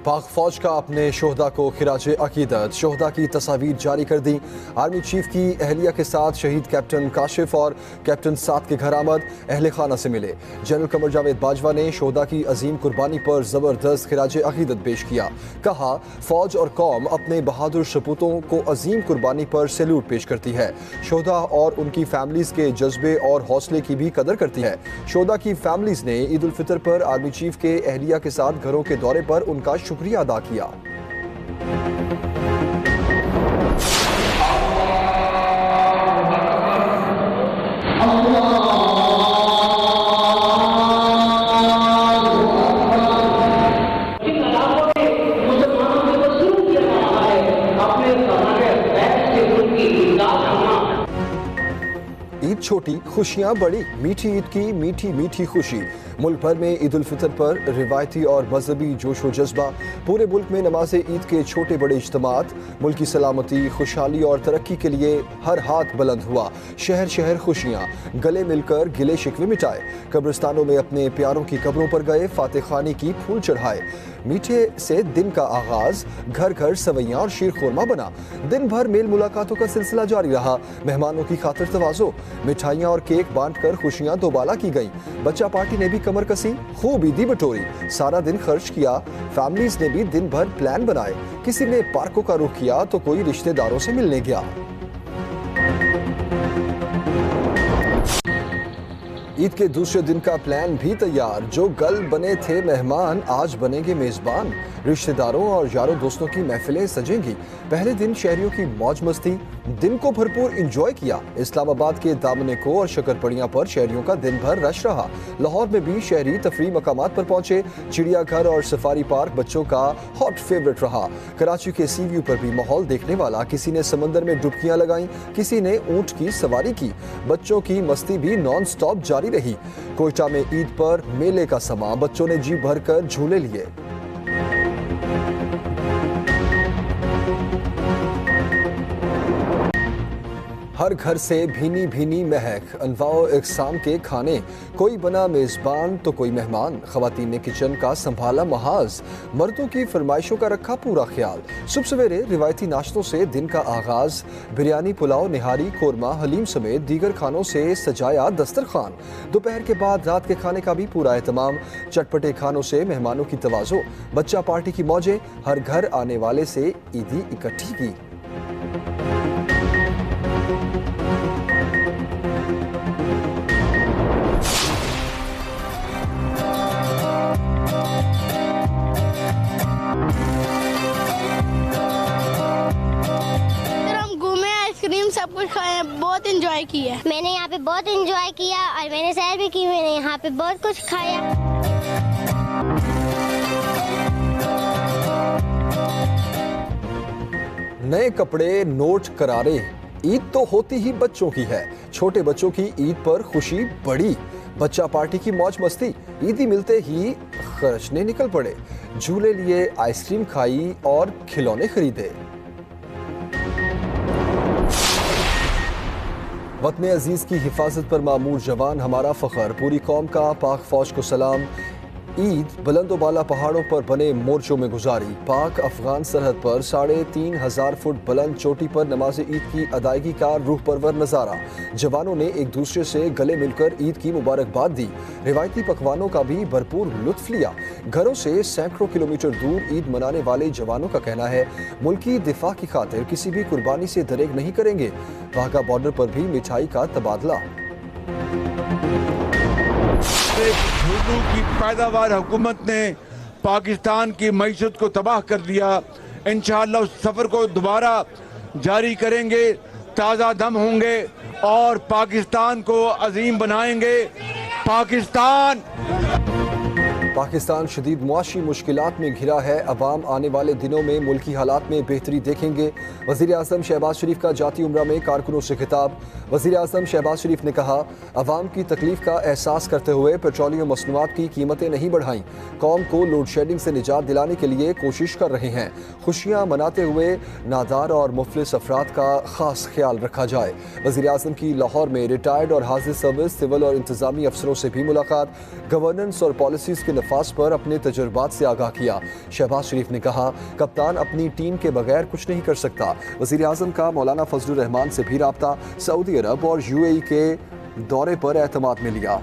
पाक फौज का अपने शोहदा को खिराज अकीदत, शोहदा की तस्वीर जारी कर दी। आर्मी चीफ की अहलिया के साथ शहीद कैप्टन काशिफ और कैप्टन साद के घर आमद, अहले खाना से मिले। जनरल कमर जावेद बाजवा ने शोहदा की अजीम कुर्बानी पर ज़बरदस्त खिराज अकीदत पेश किया। कहा, फौज और कौम अपने बहादुर सपूतों को अजीम कुर्बानी पर सैल्यूट पेश करती है। शोहदा और उनकी फैमिलीज के जज्बे और हौसले की भी कदर करती है। शोहदा की फैमिलीज ने ईद उल फितर पर आर्मी चीफ के अहलिया के साथ घरों के दौरे पर उनका शुक्रिया अदा किया। ईद छोटी खुशियां बड़ी, मीठी ईद की मीठी मीठी खुशी। मुल्क भर में ईद उल फितर पर रिवायती और मजहबी जोश व जज्बा। पूरे मुल्क में नमाज ईद के छोटे बड़े इज्तिमात। मुल्क की सलामती, खुशहाली और तरक्की के लिए हर हाथ बुलंद हुआ। शहर शहर खुशियां, गले मिलकर गिले शिकवे मिटाए। कब्रिस्तानों में अपने प्यारों की कब्रों पर गए, फातिह खानी की फूल चढ़ाए। मीठे से दिन का आगाज, घर घर सवैयां और शीर खुरमा बना। दिन भर मेल मुलाकातों का सिलसिला जारी रहा। मेहमानों की खातिर तवाज़ो, मिठाइयाँ और केक बांटकर खुशियाँ दोबाला की गईं। बच्चा पार्टी ने भी कमर कसी, खूब ईदी बटोरी, सारा दिन खर्च किया। फैमिलीज ने भी दिन भर प्लान बनाए। किसी ने पार्कों का रुख किया तो कोई रिश्तेदारों से मिलने गया। ईद के दूसरे दिन का प्लान भी तैयार। जो कल बने थे मेहमान आज बनेंगे मेजबान। रिश्तेदारों और यारों दोस्तों की महफिलें सजेंगी। पहले दिन शहरियों की मौज मस्ती, दिन को भरपूर एंजॉय किया। इस्लामाबाद के दामने को और शकरपड़ियां पर शहरियों का दिन भर रश रहा। लाहौर में भी शहरी तफरी मकामात पर पहुंचे। चिड़ियाघर और सफारी पार्क बच्चों का हॉट फेवरेट रहा। कराची के सी व्यू पर भी माहौल देखने वाला। किसी ने समंदर में डुबकियां लगाई, किसी ने ऊंट की सवारी की। बच्चों की मस्ती भी नॉन स्टॉप जारी रही। कोयटा में ईद पर मेले का समा, बच्चों ने जी भरकर झूले लिए। हर घर से भीनी भीनी महक, अनवाओ इकसाम के खाने। कोई बना मेजबान तो कोई मेहमान। खवातीन ने किचन का संभाला महाज, मर्दों की फरमाइशों का रखा पूरा ख्याल। सुबह सवेरे रिवायती नाश्तों से दिन का आगाज। बिरयानी, पुलाव, निहारी, कोरमा, हलीम समेत दीगर खानों से सजाया दस्तरखान। दोपहर के बाद रात के खाने का भी पूरा एहतमाम। चटपटे खानों से मेहमानों की तवाज़ो। बच्चा पार्टी की मौजें, हर घर आने वाले से ईदी इकट्ठी की। सब कुछ खाया, बहुत एंजॉय किया। मैंने यहाँ पे बहुत एंजॉय किया और मैंने सैर भी की। मैंने यहाँ पे बहुत कुछ खाया। नए कपड़े, नोट, करारे। ईद तो होती ही बच्चों की है। छोटे बच्चों की ईद पर खुशी बड़ी। बच्चा पार्टी की मौज मस्ती। ईदी मिलते ही खर्चने निकल पड़े। झूले लिए, आइसक्रीम खाई और खिलौने खरीदे। वतन अजीज की हिफाजत पर मामूर जवान हमारा फख्र। पूरी कौम का पाक फौज को सलाम। ईद बुलंदो बाला पहाड़ों पर बने मोर्चों में गुजारी। पाक अफगान सरहद पर 3,500 फुट बुलंद चोटी पर नमाज ईद की अदायगी का रूह परवर नज़ारा। जवानों ने एक दूसरे से गले मिलकर ईद की मुबारकबाद दी। रिवायती पकवानों का भी भरपूर लुत्फ लिया। घरों से सैकड़ों किलोमीटर दूर ईद मनाने वाले जवानों का कहना है, मुल्की दिफा की खातिर किसी भी कुर्बानी से दरेग नहीं करेंगे। वाघा बॉर्डर पर भी मिठाई का तबादला। घुटू की पैदावार हुकूमत ने पाकिस्तान की मईशत को तबाह कर दिया। इंशाअल्लाह उस सफ़र को दोबारा जारी करेंगे, ताज़ा दम होंगे और पाकिस्तान को अजीम बनाएंगे। पाकिस्तान शदीद मुआशी मुश्किलात में घिरा है। अवाम आने वाले दिनों में मुल्की हालात में बेहतरी देखेंगे। वज़ीर आज़म शहबाज शरीफ का जाती उम्रा में कारकुनों से खिताब। वज़ीर आज़म शहबाज शरीफ ने कहा, अवाम की तकलीफ का एहसास करते हुए पेट्रोलियम मसनूआत की कीमतें नहीं बढ़ाईं। कौम को लोड शेडिंग से निजात दिलाने के लिए कोशिश कर रहे हैं। खुशियाँ मनाते हुए नादार और मुफलिस अफराद का खास ख्याल रखा जाए। वज़ीर आज़म की लाहौर में रिटायर्ड और हाजिर सर्विस, सिविल और इंतजामी अफसरों से भी मुलाकात। गवर्नर गवर्नेंस और पॉलिसीज के नफाज पर अपने तजुर्बात से आगाह किया। शहबाज शरीफ ने कहा, कप्तान अपनी टीम के बगैर कुछ नहीं कर सकता। वज़ीर आज़म का मौलाना फजलुर रहमान से भी राब्ता, सऊदी अरब और UAE के दौरे पर एतमाद में लिया।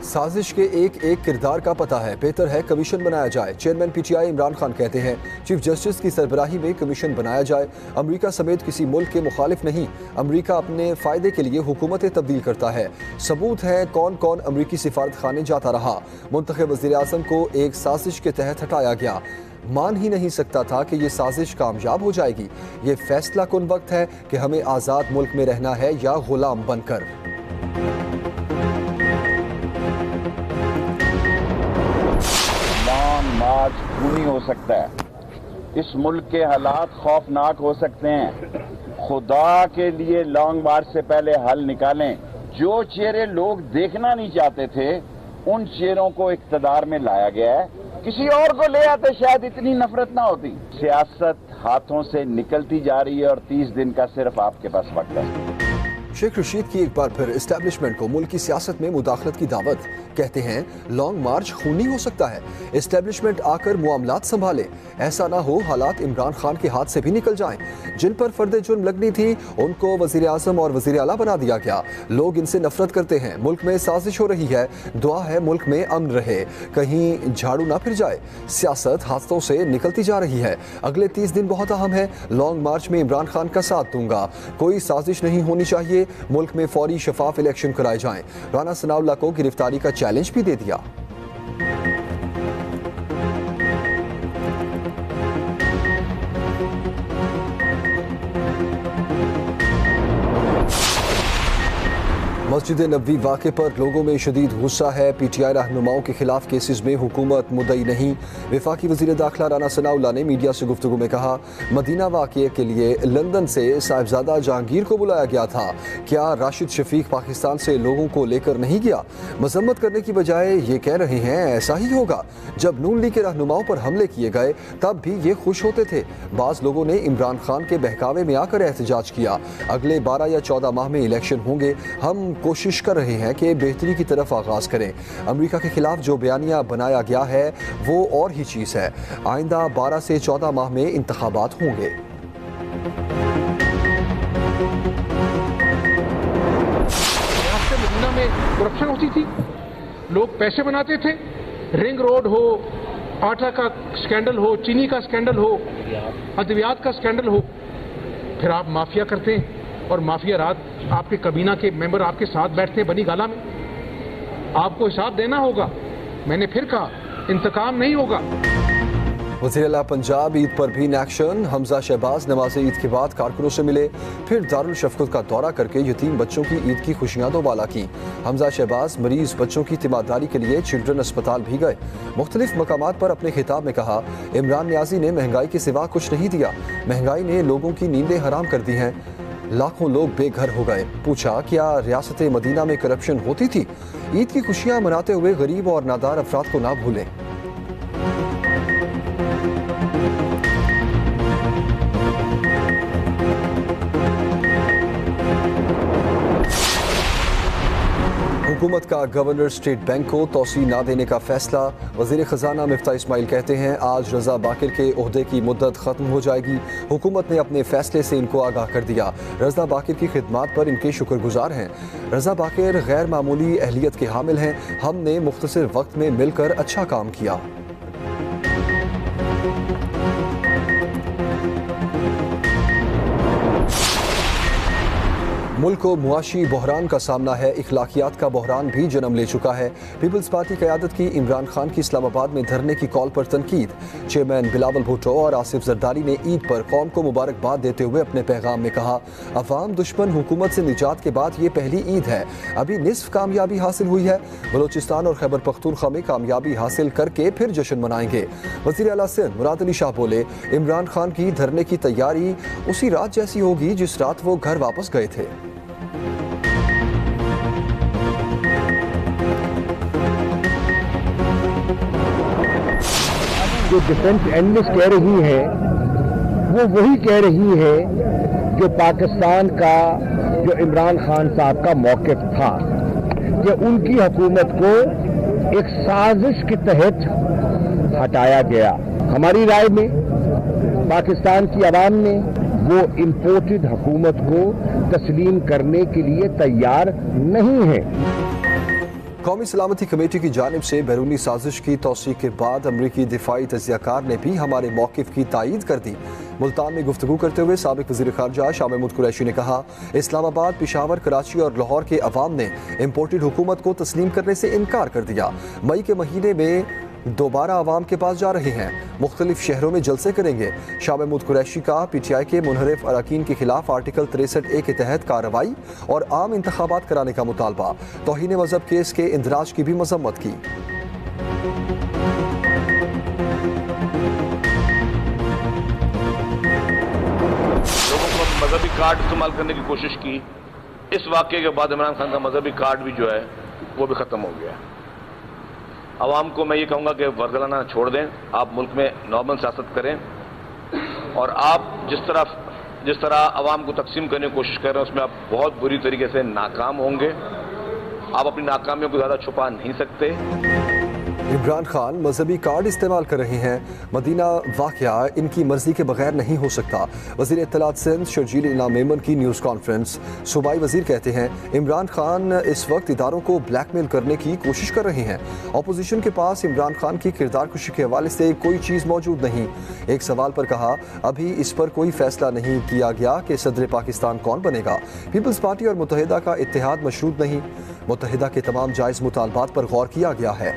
साजिश के एक एक किरदार का पता है, बेहतर है कमीशन बनाया जाए। चेयरमैन PTI इमरान खान कहते हैं, चीफ जस्टिस की सरबराही में कमीशन बनाया जाए। अमेरिका समेत किसी मुल्क के मुखालिफ नहीं, अमेरिका अपने फ़ायदे के लिए हुकूमतें तब्दील करता है। सबूत है कौन कौन अमरीकी सिफारत खाने जाता रहा। मुंतखब वज़ीर आज़म को एक साजिश के तहत हटाया गया। मान ही नहीं सकता था कि ये साजिश कामयाब हो जाएगी। ये फैसला कुन वक्त है कि हमें आज़ाद मुल्क में रहना है या गुलाम बनकर। मार्च खूनी हो सकता है। इस मुल्क के हालात खौफनाक हो सकते हैं। खुदा के लिए लॉन्ग मार्च से पहले हल निकालें। जो चेहरे लोग देखना नहीं चाहते थे, उन चेहरों को इख्तिदार में लाया गया है। किसी और को ले आते शायद इतनी नफरत ना होती। सियासत हाथों से निकलती जा रही है और 30 दिन का सिर्फ आपके पास वक्त है। शेख रशीद की एक बार फिर इस्टेब्लिशमेंट को मुल्क की सियासत में मुदाखलत की दावत। कहते हैं, लॉन्ग मार्च खूनी हो सकता है। इस्टेब्लिशमेंट आकर मामलात संभाले। ऐसा ना हो हालात इमरान खान के हाथ से भी निकल जाएं। जिन पर फर्द जुर्म लगनी थी उनको वजीर आजम और वजीर आला बना दिया गया। लोग इनसे नफरत करते हैं। मुल्क में साजिश हो रही है। दुआ है मुल्क में अमन रहे, कहीं झाड़ू ना फिर जाए। सियासत हाथों से निकलती जा रही है। अगले 30 दिन बहुत अहम है। लॉन्ग मार्च में इमरान खान का साथ दूंगा। कोई साजिश नहीं होनी चाहिए। मुल्क में फौरी शफाफ इलेक्शन कराए जाएं। राना सनाउल्लाह को गिरफ्तारी का चैलेंज भी दे दिया। मस्जिद नबवी वाक़े पर लोगों में शदीद गुस्सा है। PTI रहनुमाओं के खिलाफ केसेस में हुकूमत मुद्दई नहीं। वफाकी वज़ीर दाखिला राना सनाउल्लाह ने मीडिया से गुफ्तगू में कहा, मदीना वाक़े के लिए लंदन से साहिबजादा जहांगीर को बुलाया गया था। क्या राशिद शफीक पाकिस्तान से लोगों को लेकर नहीं गया? मजम्मत करने की बजाय ये कह रहे हैं ऐसा ही होगा। जब नून लीग के रहनुमाओं पर हमले किए गए तब भी ये खुश होते थे। बाज़ लोगों ने इमरान खान के बहकावे में आकर एहतजाज किया। अगले 12 या 14 माह में इलेक्शन होंगे। हम कोशिश कर रहे हैं कि बेहतरी की तरफ आगाज करें। अमेरिका के खिलाफ जो बयानिया बनाया गया है वो और ही चीज़ है। आइंदा 12 से 14 माह में इंतखाबात होंगे। मदीना में करप्शन होती थी, लोग पैसे बनाते थे। रिंग रोड हो, आटा का स्कैंडल हो, चीनी का स्कैंडल हो, अद्वियात का स्कैंडल हो, फिर आप माफिया करते हैं और माफिया रात आपके कबीना के मेंबर आपके साथ बैठते हैं बनी गाला में। आपको हिसाब देना होगा। मैंने फिर कहा, इंतकाम नहीं होगा। वज़ीर आला पंजाब ईद पर भी इन एक्शन। हमजा शहबाज नमाज ईद के बाद कारकुनों से मिले, फिर दारुल शफ़क़त का दौरा करके यतीम बच्चों की ईद की खुशियां दोबाला की। हमजा शहबाज मरीज बच्चों की तीमारदारी के लिए चिल्ड्रन अस्पताल भी गए। मुख्तलिफ मकामात पर अपने खिताब में कहा, इमरान न्याजी ने महंगाई के सिवा कुछ नहीं दिया। महंगाई ने लोगों की नींदें हराम कर दी हैं। लाखों लोग बेघर हो गए। पूछा, क्या रियासत मदीना में करप्शन होती थी? ईद की खुशियां मनाते हुए गरीब और नादार अफराद को ना भूलें। हुकूमत का गवर्नर स्टेट बैंक को तोसी ना देने का फैसला। वज़ीर ख़जाना मिफ्ता इस्माइल कहते हैं, आज रज़ा बाकिर के ओहदे की मुद्दत ख़त्म हो जाएगी। हुकूमत ने अपने फैसले से इनको आगाह कर दिया। रज़ा बाकिर की खिदमात पर इनके शुक्रगुजार हैं। रज़ा बाकिर गैर मामूली अहलियत के हामिल हैं। हमने मुख्तसर वक्त में मिलकर अच्छा काम किया। मुल्क को मुआशी बहरान का सामना है। इखलाकियात का बहरान भी जन्म ले चुका है। पीपल्स पार्टी क़यादत की इमरान खान की इस्लामाबाद में धरने की कॉल पर तनकीद। चेयरमैन बिलावल भुट्टो और आसिफ जरदारी ने ईद पर कौम को मुबारकबाद देते हुए अपने पैगाम में कहा, अवाम दुश्मन हुकूमत से निजात के बाद ये पहली ईद है। अभी निस्फ कामयाबी हासिल हुई है। बलोचिस्तान और खैबर पख्तूनख्वा में कामयाबी हासिल करके फिर जश्न मनाएंगे। वज़ीर आला सिंध मुराद अली शाह बोले, इमरान खान की धरने की तैयारी उसी रात जैसी होगी जिस रात वो घर वापस गए थे। जो डिफेंस एनालिस्ट कह रही है वो वही कह रही है जो पाकिस्तान का, जो इमरान खान साहब का मौक़िफ़ था कि उनकी हुकूमत को एक साजिश के तहत हटाया गया। हमारी राय में पाकिस्तान की आवाम ने वो इम्पोर्टेड हुकूमत को तस्लीम करने के लिए तैयार नहीं है। कौमी सलामती कमेटी की जानिब से बैरूनी साजिश की तौसीक के बाद अमरीकी दिफाई तजियाकार ने भी हमारे मौक़िफ़ की तायीद कर दी। मुल्तान में गुफ्तगू करते हुए साबिक वज़ीर ख़ारजा शाह महमूद कुरैशी ने कहा, इस्लामाबाद, पेशावर, कराची और लाहौर के अवाम ने इम्पोर्टेड हुकूमत को तस्लीम करने से इनकार कर दिया। मई के महीने में दोबारा अवाम के पास जा रहे हैं, मुख्तलिफ शहरों में जलसे करेंगे। शाह महमूद कुरैशी का PTI के मुनहरिफ अरकान के खिलाफ आर्टिकल 63A के तहत कार्रवाई और आम इंतखाबात कराने का मुतालबा। तौहीन मजहब केस के इंदराज की भी मजम्मत की। लोगों को मजहबी कार्ड इस्तेमाल करने की कोशिश की। इस वाक़े के बाद इमरान खान का मजहबी कार्ड भी जो है वो भी ख़त्म हो गया। आवाम को मैं ये कहूँगा कि वरगलाना छोड़ दें, आप मुल्क में नॉर्मल सियासत करें और आप जिस तरह आवाम को तकसीम करने की कोशिश कर रहे हैं उसमें आप बहुत बुरी तरीके से नाकाम होंगे। आप अपनी नाकामियों को ज़्यादा छुपा नहीं सकते। इमरान खान मजहबी कार्ड इस्तेमाल कर रहे हैं, मदीना वाक़या इनकी मर्जी के बगैर नहीं हो सकता। वज़ीर इत्तलात सिंध शर्जील इनाम मेमन की न्यूज़ कॉन्फ्रेंस। सूबाई वज़ीर कहते हैं, इमरान खान इस वक्त इदारों को ब्लैकमेल करने की कोशिश कर रहे हैं। अपोजिशन के पास इमरान खान की किरदार कुशी के हवाले से कोई चीज़ मौजूद नहीं। एक सवाल पर कहा, अभी इस पर कोई फैसला नहीं किया गया कि सदर पाकिस्तान कौन बनेगा। पीपल्स पार्टी और मुत्तहिदा का इत्तेहाद मशरूत नहीं, मुत्तहिदा के तमाम जायज़ मुतालबात पर गौर किया गया है।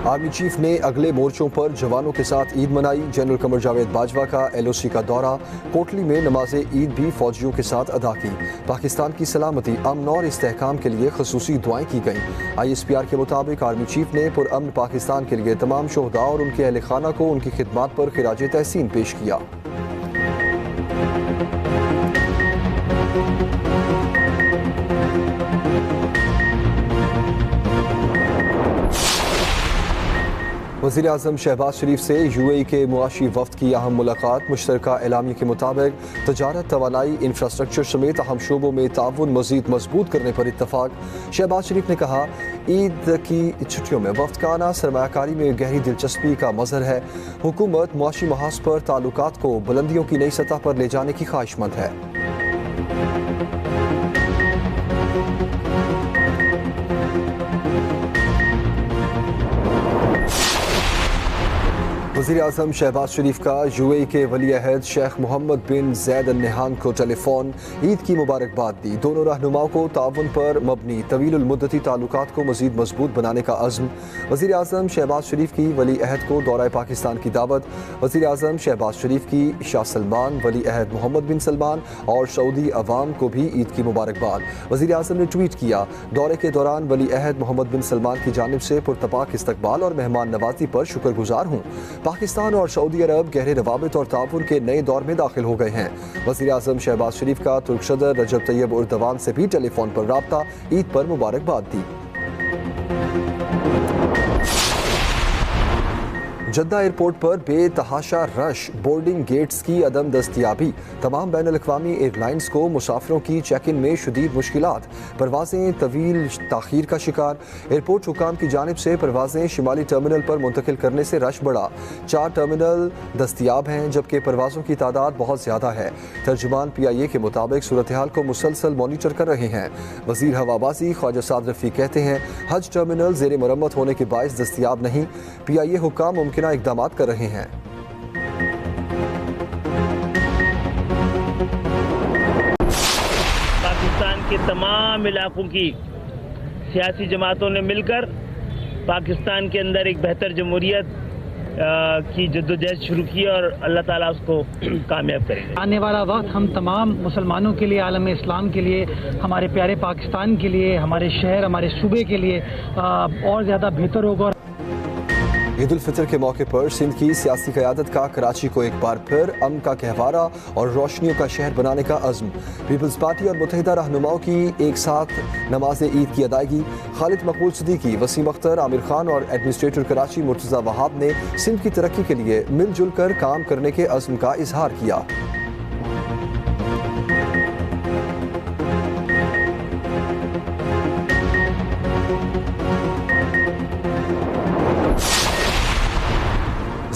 आर्मी चीफ ने अगले मोर्चों पर जवानों के साथ ईद मनाई। जनरल कमर जावेद बाजवा का LOC का दौरा। कोटली में नमाज ईद भी फौजियों के साथ अदा की। पाकिस्तान की सलामती, अमन और इस्तेहकाम के लिए खसूसी दुआएं की गईं। ISPR के मुताबिक आर्मी चीफ ने पुरअमन पाकिस्तान के लिए तमाम शोहदा और उनके अहल खाना को उनकी खिदमात पर खिराज तहसीन पेश किया। वज़ीर आज़म शहबाज शरीफ से UAE के मुआशी वफ़द की अहम मुलाकात। मुश्तरका एलामिया के मुताबिक तजारत, तवानाई, इंफ्रास्ट्रक्चर समेत अहम शोबों में ताउन मज़ीद मजबूत करने पर इत्तफाक। शहबाज शरीफ ने कहा, ईद की छुट्टियों में वफ़द का आना सरमायाकारी में गहरी दिलचस्पी का मज़हर है। हुकूमत मुआशी महाज पर ताल्लुकात को बुलंदियों की नई सतह पर ले जाने की ख्वाहिशमंद है। वज़ीर आज़म शहबाज शरीफ का UAE के वली अहद शेख मोहम्मद बिन ज़ैद अल नहान को टेलीफोन, ईद की मुबारकबाद दी। दोनों रहनुमाओं को ताउन पर मबनी तवील मुद्दती ताल्लुकात को मज़ीद मजबूत बनाने का अज़्म। वज़ीर आज़म शहबाज शरीफ की वली अहद को दौरा पाकिस्तान की दावत। वज़ीर आज़म शहबाज शरीफ की शाह सलमान, वली अहद मोहम्मद बिन सलमान और सऊदी अवाम को भी ईद की मुबारकबाद। वज़ीर आज़म ने ट्वीट किया, दौरे के दौरान वली अहद मोहम्मद बिन सलमान की जानिब से पुरतपाक इस्तकबाल और मेहमान नवाजी पर शुक्रगुजार हूँ। पाकिस्तान और सऊदी अरब गहरे रवाबित और ताउन के नए दौर में दाखिल हो गए हैं। वज़ीर आज़म शहबाज शरीफ का तुर्क सदर रजब तैयब उर्दवान से भी टेलीफोन पर राब्ता, ईद पर मुबारकबाद दी। जद्दा एयरपोर्ट पर बेतहाशा रश, बोर्डिंग गेट्स की अदम दस्तियाबी, तमाम बैन अल-अक़वामी एयरलाइंस को मुसाफिरों की चेक इन में शदीद मुश्किलात, परवाज़ें तवील ताख़ीर का शिकार। एयरपोर्ट हुकाम की जानिब से परवाज़ें शिमाली टर्मिनल पर मुंतकिल करने से रश बढ़ा। 4 टर्मिनल दस्तियाब हैं जबकि परवाज़ों की तादाद बहुत ज़्यादा है। तर्जुमान PIA के मुताबिक सूरत हाल को मुसलसल मॉनिटर कर रहे हैं। वज़ीर हवाबाजी ख्वाजा साद रफ़ी कहते हैं, हज टर्मिनल ज़ेर मरम्मत होने के बायस दस्तियाब नहीं। PIA हुकाम मुमकिन इक़दामात कर रहे हैं। पाकिस्तान के तमाम इलाकों की सियासी जमातों ने मिलकर पाकिस्तान के अंदर एक बेहतर जमहूरियत की जद्दोजहद शुरू की और अल्लाह ताला उसको कामयाब करेंगे। आने वाला वक्त हम तमाम मुसलमानों के लिए, आलम इस्लाम के लिए, हमारे प्यारे पाकिस्तान के लिए, हमारे शहर, हमारे सूबे के लिए और ज़्यादा बेहतर होगा। ईद उल फितर के मौके पर सिंध की सियासी क़यादत का कराची को एक बार फिर अमन का कहवारा और रोशनियों का शहर बनाने का अज़्म। पीपल्स पार्टी और मुत्तहिदा रहनुमाओं की एक साथ नमाज ईद की अदायगी। खालिद मकबूल सिद्दीकी, वसीम अख्तर, आमिर खान और एडमिनिस्ट्रेटर कराची मुर्तज़ा वहाब ने सिंध की तरक्की के लिए मिलजुल कर काम करने के अज़्म का इजहार किया।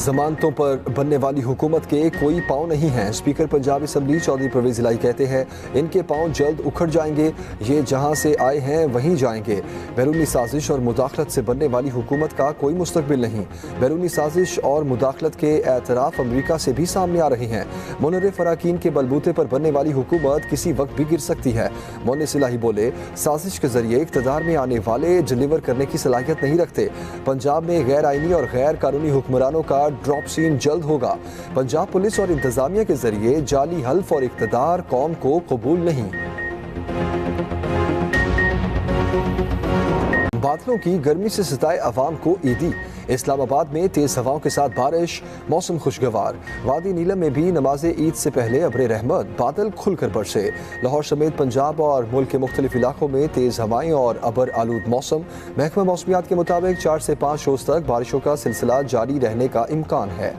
जमानतों पर बनने वाली हुकूमत के कोई पाँव नहीं हैं। स्पीकर पंजाब असम्बली चौधरी परवेज इलाही कहते हैं इनके पाँव जल्द उखड़ जाएंगे, ये जहाँ से आए हैं वहीं जाएंगे। बैरूनी साजिश और मुदाखलत से बनने वाली हुकूमत का कोई मुस्तकबिल नहीं। बैरूनी साजिश और मुदाखलत के एतराफ़ अमरीका से भी सामने आ रहे हैं। मुनर्रिफ अराकीन के बलबूते पर बनने वाली हुकूमत किसी वक्त भी गिर सकती है। मोनिस इलाही बोले साजिश के जरिए इक़्तिदार में आने वाले डिलीवर करने की सलाहियत नहीं रखते। पंजाब में गैर आइनी और गैर कानूनी हुक्मरानों का ड्रॉप सीन जल्द होगा। पंजाब पुलिस और इंतजामिया के जरिए जाली हल्फ और इक़्तिदार कौम को कबूल नहीं। बादलों की गर्मी से सताए अवाम को ईदी। इस्लामाबाद में तेज हवाओं के साथ बारिश, मौसम खुशगवार। वादी नीलम में भी नमाज ईद से पहले अब्रे रहमत, बादल खुलकर बरसे। लाहौर समेत पंजाब और मुल्क के मुख्तलिफ इलाकों में तेज हवाएं और अबर आलूद मौसम। महकमा मौसमियात के मुताबिक 4 से 5 रोज तक बारिशों का सिलसिला जारी रहने का इम्कान है।